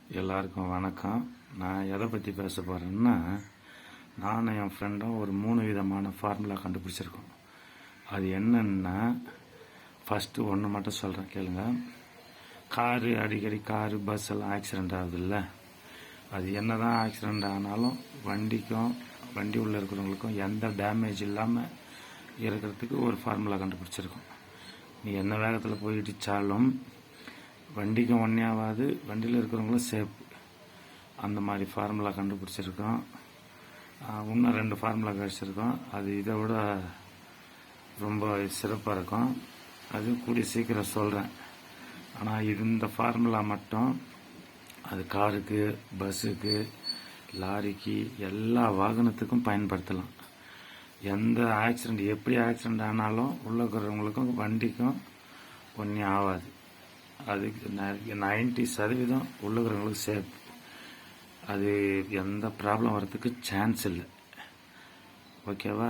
எல்லாருக்கும் வணக்கம். நான் எதை பற்றி பேச போகிறேன்னா, நானும் என் ஃப்ரெண்டும் ஒரு 3 விதமான ஃபார்முலா கண்டுபிடிச்சிருக்கோம். அது என்னன்னா, ஃபஸ்ட்டு ஒன்று மட்டும் சொல்கிறேன் கேளுங்க. அடிக்கடி பஸ் எல்லாம் ஆக்சிடெண்ட் ஆகுதுல்ல, அது என்ன தான் ஆக்சிடெண்ட் ஆனாலும் வண்டி உள்ள இருக்கிறவங்களுக்கும் எந்த டேமேஜ் இல்லாமல் இருக்கிறதுக்கு ஒரு ஃபார்முலா கண்டுபிடிச்சிருக்கோம். நீ என்ன வேகத்தில் போய் இடித்தாலும் வண்டிக்கும் ஒன்றே ஆகாது, வண்டியில் இருக்கிறவங்களும் சேஃப். அந்த மாதிரி ஃபார்முலா கண்டுபிடிச்சிருக்கோம். இன்னும் 2 ஃபார்முலா கிடச்சிருக்கோம். அது இதை விட ரொம்ப சிறப்பாக இருக்கும். அது கூடிய சீக்கிரம் சொல்கிறேன். ஆனால் இந்த ஃபார்முலா மட்டும் அது காருக்கு, பஸ்ஸுக்கு, லாரிக்கு, எல்லா வாகனத்துக்கும் பயன்படுத்தலாம். எந்த எப்படி ஆக்சிடெண்ட் ஆனாலும் உள்ள இருக்கிறவங்களுக்கும் வண்டிக்கும் ஒன்றே ஆகாது. அதுக்கு 90% உள்ளுக்கிறவங்களுக்கு சேஃப். அது எந்த ப்ராப்ளம் வர்றதுக்கு சான்ஸ் இல்லை. ஓகேவா?